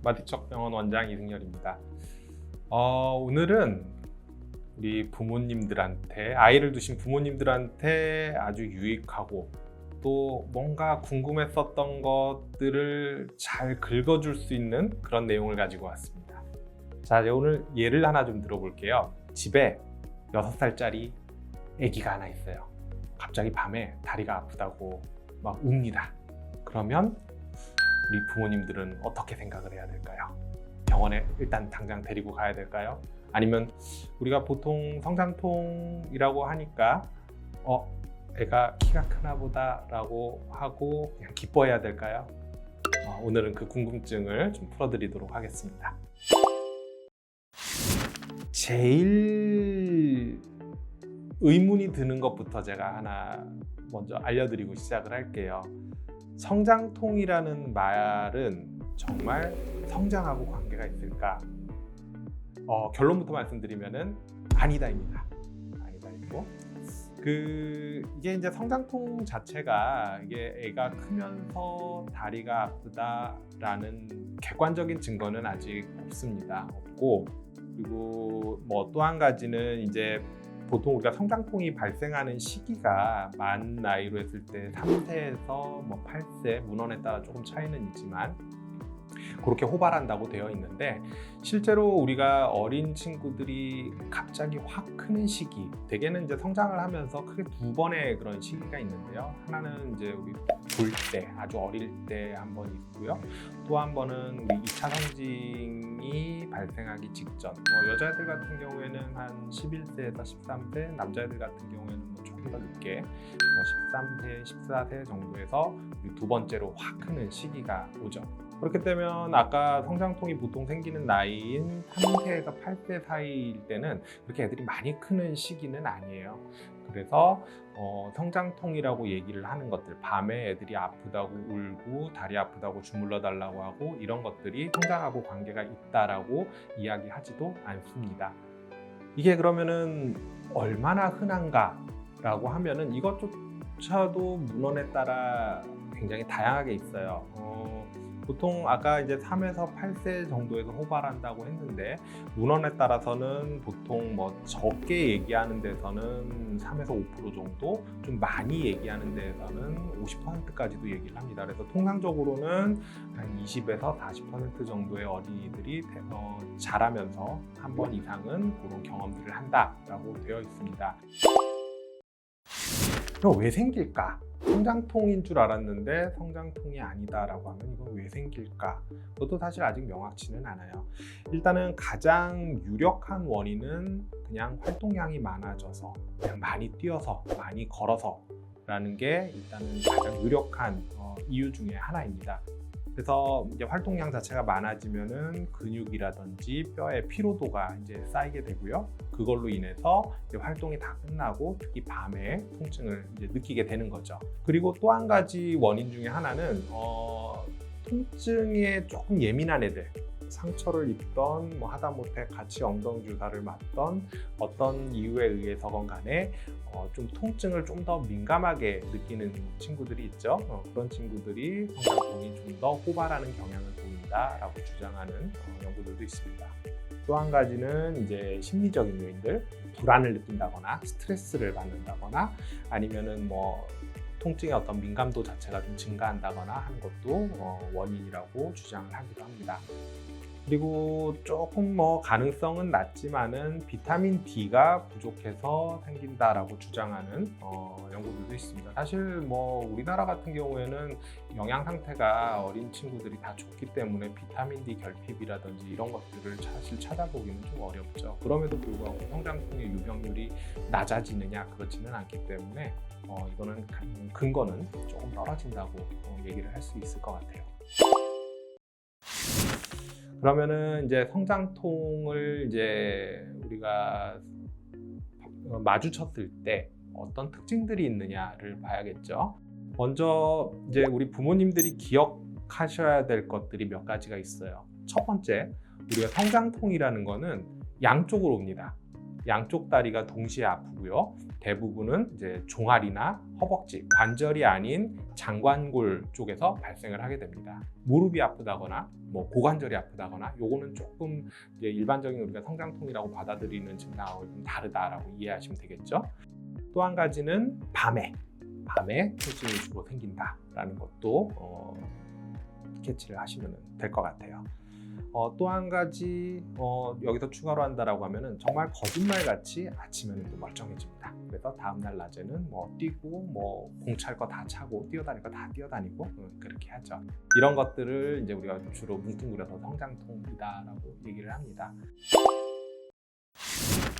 마디척병원 원장 이승열입니다. 오늘은 우리 부모님들한테, 아이를 두신 부모님들한테 아주 유익하고 또 뭔가 궁금했었던 것들을 잘 긁어줄 수 있는 그런 내용을 가지고 왔습니다. 자, 오늘 예를 하나 좀 들어볼게요. 집에 6살짜리 아기가 하나 있어요. 갑자기 밤에 다리가 아프다고 막 웁니다. 그러면 우리 부모님들은 어떻게 생각을 해야 될까요? 병원에 일단 당장 데리고 가야 될까요? 아니면 우리가 보통 성장통이라고 하니까 애가 키가 크나 보다 라고 하고 그냥 기뻐해야 될까요? 오늘은 그 궁금증을 좀 풀어드리도록 하겠습니다. 제일 의문이 드는 것부터 제가 하나 먼저 알려드리고 시작을 할게요. 성장통이라는 말은 정말 성장하고 관계가 있을까? 결론부터 말씀드리면은 아니다입니다. 아니다이고 이게 이제 성장통 자체가 이게 애가 크면서 다리가 아프다라는 객관적인 증거는 아직 없습니다. 없고, 그리고 뭐 또 한 가지는 이제 보통 우리가 성장통이 발생하는 시기가 만 나이로 했을 때 3세에서 뭐 8세, 문헌에 따라 조금 차이는 있지만 그렇게 호발한다고 되어 있는데, 실제로 우리가 어린 친구들이 갑자기 확 크는 시기, 대개는 이제 성장을 하면서 크게 두 번의 그런 시기가 있는데요. 하나는 이제 우리 볼 때, 아주 어릴 때 한 번 있고요. 또 한 번은 우리 2차 성징이 발생하기 직전, 여자애들 같은 경우에는 한 11세에서 13세, 남자애들 같은 경우에는 뭐 조금 더 늦게 13세, 14세 정도에서 두 번째로 확 크는 시기가 오죠. 그렇게 되면 아까 성장통이 보통 생기는 나이인 3세에서 8세 사이일 때는 그렇게 애들이 많이 크는 시기는 아니에요. 그래서 성장통이라고 얘기를 하는 것들, 밤에 애들이 아프다고 울고 다리 아프다고 주물러 달라고 하고 이런 것들이 성장하고 관계가 있다라고 이야기하지도 않습니다. 이게 그러면은 얼마나 흔한가라고 하면은 이것조차도 문헌에 따라 굉장히 다양하게 있어요. 보통 아까 이제 3에서 8세 정도에서 호발한다고 했는데, 문헌에 따라서는 보통 뭐 적게 얘기하는 데서는 3에서 5% 정도, 좀 많이 얘기하는 데서는 50%까지도 얘기를 합니다. 그래서 통상적으로는 한 20에서 40% 정도의 어린이들이 자라면서 한 번 이상은 그런 경험들을 한다라고 되어 있습니다. 그럼 왜 생길까? 성장통인 줄 알았는데 성장통이 아니다라고 하면 이건 왜 생길까? 그것도 사실 아직 명확치는 않아요. 일단은 가장 유력한 원인은 그냥 활동량이 많아져서, 그냥 많이 뛰어서, 많이 걸어서 라는 게 일단은 가장 유력한 이유 중에 하나입니다. 그래서 이제 활동량 자체가 많아지면은 근육이라든지 뼈의 피로도가 이제 쌓이게 되고요. 그걸로 인해서 이제 활동이 다 끝나고 특히 밤에 통증을 이제 느끼게 되는 거죠. 그리고 또 한 가지 원인 중에 하나는 통증에 조금 예민한 애들, 상처를 입던 뭐 하다못해 같이 엉덩이 주사를 맞던 어떤 이유에 의해서건 간에 좀 통증을 좀 더 민감하게 느끼는 친구들이 있죠. 그런 친구들이 성장통이 좀 더 호발하는 경향을 보인다라고 주장하는 연구들도 있습니다. 또 한 가지는 이제 심리적인 요인들, 불안을 느낀다거나 스트레스를 받는다거나 아니면은 뭐 통증의 어떤 민감도 자체가 좀 증가한다거나 하는 것도 원인이라고 주장을 하기도 합니다. 그리고 조금 뭐 가능성은 낮지만은 비타민 D가 부족해서 생긴다라고 주장하는 연구들도 있습니다. 사실 뭐 우리나라 같은 경우에는 영양 상태가 어린 친구들이 다 좋기 때문에 비타민 D 결핍이라든지 이런 것들을 사실 찾아보기는 좀 어렵죠. 그럼에도 불구하고 성장통의 유병률이 낮아지느냐, 그렇지는 않기 때문에 이거는 근거는 조금 떨어진다고 얘기를 할 수 있을 것 같아요. 그러면은 이제 성장통을 이제 우리가 마주쳤을 때 어떤 특징들이 있느냐를 봐야겠죠. 먼저 이제 우리 부모님들이 기억하셔야 될 것들이 몇 가지가 있어요. 첫 번째, 우리가 성장통이라는 거는 양쪽으로 옵니다. 양쪽 다리가 동시에 아프고요. 대부분은 이제 종아리나 허벅지, 관절이 아닌 장관골 쪽에서 발생을 하게 됩니다. 무릎이 아프다거나 뭐 고관절이 아프다거나 요거는 조금 이제 일반적인 우리가 성장통이라고 받아들이는 증상하고 좀 다르다라고 이해하시면 되겠죠. 또 한 가지는 밤에 통증이 주로 생긴다라는 것도 캐치를 하시면 될 것 같아요. 또 한 가지 여기서 추가로 한다라고 하면은 정말 거짓말같이 아침에는 또 멀쩡해집니다. 그래서 다음날 낮에는 뭐 뛰고 뭐 공차할 거 다 차고 뛰어다닐 거 다 뛰어다니고 그렇게 하죠. 이런 것들을 이제 우리가 주로 뭉뚱그려서 성장통이다라고 얘기를 합니다.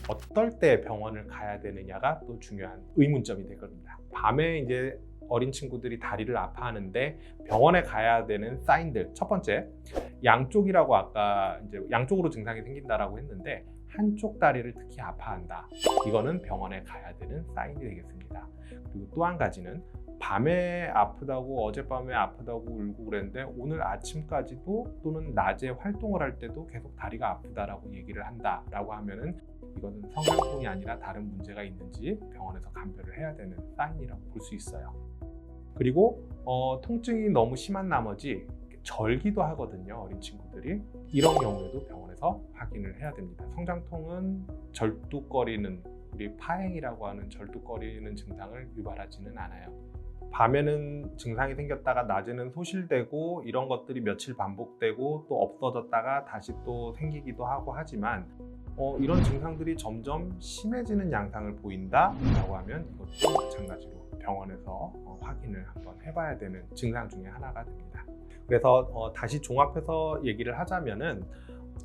어떨 때 병원을 가야 되느냐가 또 중요한 의문점이 될 겁니다. 밤에 이제 어린 친구들이 다리를 아파하는데 병원에 가야 되는 사인들, 첫 번째, 양쪽이라고 아까 이제 양쪽으로 증상이 생긴다라고 했는데 한쪽 다리를 특히 아파한다. 이거는 병원에 가야 되는 사인이 되겠습니다. 그리고 또 한 가지는 밤에 아프다고, 어젯밤에 아프다고 울고 그랬는데 오늘 아침까지도 또는 낮에 활동을 할 때도 계속 다리가 아프다라고 얘기를 한다라고 하면은 이거는 성장통이 아니라 다른 문제가 있는지 병원에서 감별을 해야 되는 사인이라고 볼 수 있어요. 그리고 통증이 너무 심한 나머지 절기도 하거든요, 어린 친구들이. 이런 경우에도 병원에서 확인을 해야 됩니다. 성장통은 절뚝거리는, 우리 파행이라고 하는 절뚝거리는 증상을 유발하지는 않아요. 밤에는 증상이 생겼다가 낮에는 소실되고 이런 것들이 며칠 반복되고 또 없어졌다가 다시 또 생기기도 하고 하지만 이런 증상들이 점점 심해지는 양상을 보인다라고 하면 이것도 마찬가지로 병원에서 확인을 한번 해봐야 되는 증상 중에 하나가 됩니다. 그래서 다시 종합해서 얘기를 하자면은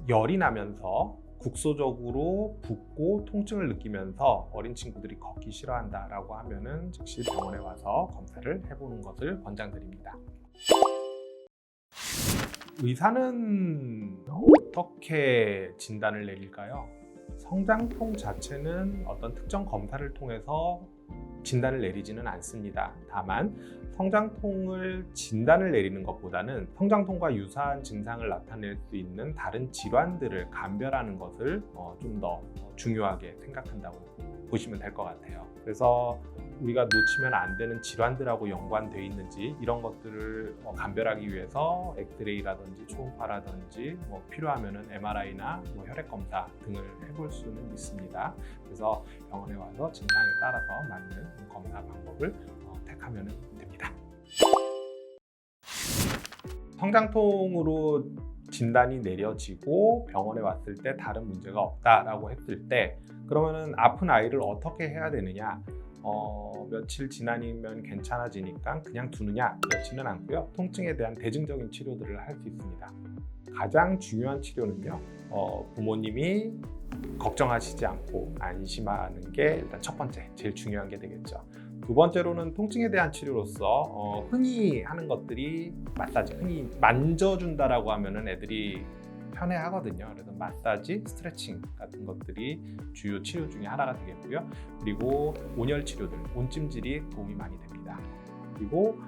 열이 나면서 국소적으로 붓고 통증을 느끼면서 어린 친구들이 걷기 싫어한다라고 하면은 즉시 병원에 와서 검사를 해보는 것을 권장드립니다. 의사는 어떻게 진단을 내릴까요? 성장통 자체는 어떤 특정 검사를 통해서 진단을 내리지는 않습니다. 다만 성장통을 진단을 내리는 것보다는 성장통과 유사한 증상을 나타낼 수 있는 다른 질환들을 감별하는 것을 좀 더 중요하게 생각한다고 보시면 될 것 같아요. 그래서 우리가 놓치면 안 되는 질환들하고 연관되어 있는지 이런 것들을 감별하기 위해서 엑스레이라든지 초음파라든지 필요하면은 MRI나 혈액 검사 등을 해볼 수는 있습니다. 그래서 병원에 와서 증상에 따라서 맞는 검사 방법을 택하면 됩니다. 성장통으로 진단이 내려지고 병원에 왔을 때 다른 문제가 없다라고 했을 때 그러면은 아픈 아이를 어떻게 해야 되느냐? 며칠 지나면 괜찮아지니까 그냥 두느냐? 그렇지는 않고요. 통증에 대한 대증적인 치료들을 할 수 있습니다. 가장 중요한 치료는요, 부모님이 걱정하시지 않고 안심하는 게 일단 첫 번째, 제일 중요한 게 되겠죠. 두 번째로는 통증에 대한 치료로서 흔히 하는 것들이 마사지, 흔히 만져준다라고 하면은 애들이 편해하거든요. 그래서 마사지, 스트레칭 같은 것들이 주요 치료 중에 하나가 되겠고요. 그리고 온열 치료들, 온찜질이 도움이 많이 됩니다. 그리고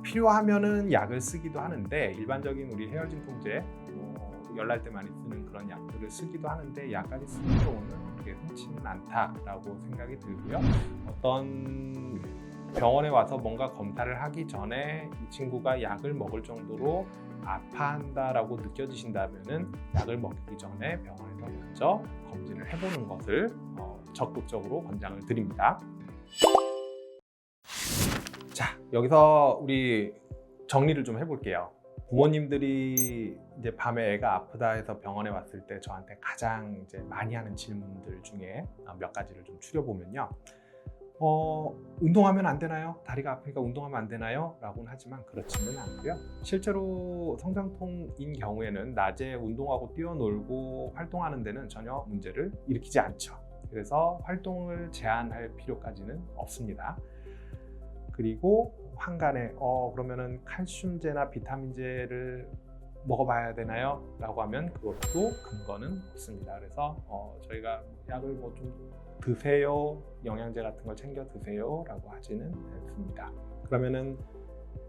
필요하면은 약을 쓰기도 하는데 일반적인 우리 헤어진통제, 열날 때 많이 쓰는 그런 약들을 쓰기도 하는데 약까지 쓰는 경우는 그렇게 흔치는 않다라고 생각이 들고요. 어떤 병원에 와서 뭔가 검사를 하기 전에 이 친구가 약을 먹을 정도로 아파한다라고 느껴지신다면은 약을 먹기 전에 병원에서 먼저 검진을 해보는 것을 적극적으로 권장을 드립니다. 자, 여기서 우리 정리를 좀 해볼게요. 부모님들이 이제 밤에 애가 아프다 해서 병원에 왔을 때 저한테 가장 이제 많이 하는 질문들 중에 몇 가지를 좀 추려보면요. 운동하면 안 되나요? 다리가 아프니까 운동하면 안 되나요? 라고는 하지만 그렇지는 않고요. 실제로 성장통인 경우에는 낮에 운동하고 뛰어놀고 활동하는 데는 전혀 문제를 일으키지 않죠. 그래서 활동을 제한할 필요까지는 없습니다. 그리고 환간에 그러면은 칼슘제나 비타민제를 먹어봐야 되나요? 라고 하면 그것도 근거는 없습니다. 그래서 저희가 약을 뭐 좀 드세요, 영양제 같은 걸 챙겨 드세요 라고 하지는 않습니다. 그러면은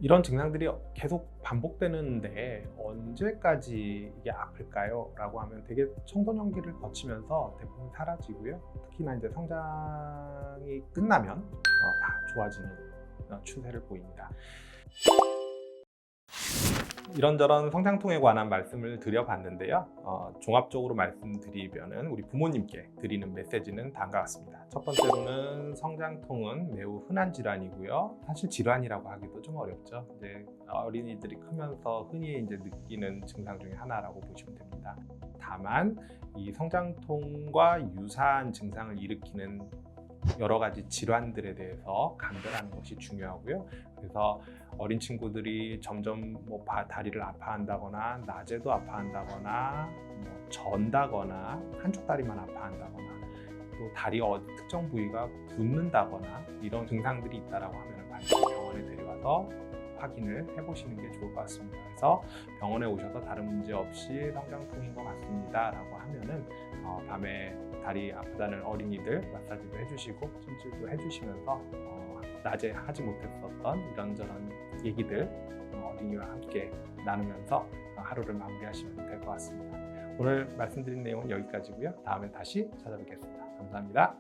이런 증상들이 계속 반복되는데 언제까지 이게 아플까요? 라고 하면 되게 청소년기를 거치면서 대부분 사라지고요. 특히나 이제 성장이 끝나면 다 좋아지는 추세를 보입니다. 이런저런 성장통에 관한 말씀을 드려봤는데요. 종합적으로 말씀드리면은 우리 부모님께 드리는 메시지는 다음과 같습니다. 첫 번째로는 성장통은 매우 흔한 질환이고요. 사실 질환이라고 하기도 좀 어렵죠. 이제 어린이들이 크면서 흔히 이제 느끼는 증상 중에 하나라고 보시면 됩니다. 다만 이 성장통과 유사한 증상을 일으키는 여러 가지 질환들에 대해서 감별하는 것이 중요하고요. 그래서 어린 친구들이 점점 다리를 아파한다거나 낮에도 아파한다거나 전다거나 한쪽 다리만 아파한다거나 또 다리 특정 부위가 붓는다거나 이런 증상들이 있다라고 하면 반드시 병원에 데려와서 확인을 해보시는 게 좋을 것 같습니다. 그래서 병원에 오셔서 다른 문제 없이 성장통인 것 같습니다 라고 하면은 밤에 다리 아프다는 어린이들 마사지도 해주시고 찜질도 해주시면서 낮에 하지 못했었던 이런저런 얘기들 어린이와 함께 나누면서 하루를 마무리하시면 될 것 같습니다. 오늘 말씀드린 내용은 여기까지고요. 다음에 다시 찾아뵙겠습니다. 감사합니다.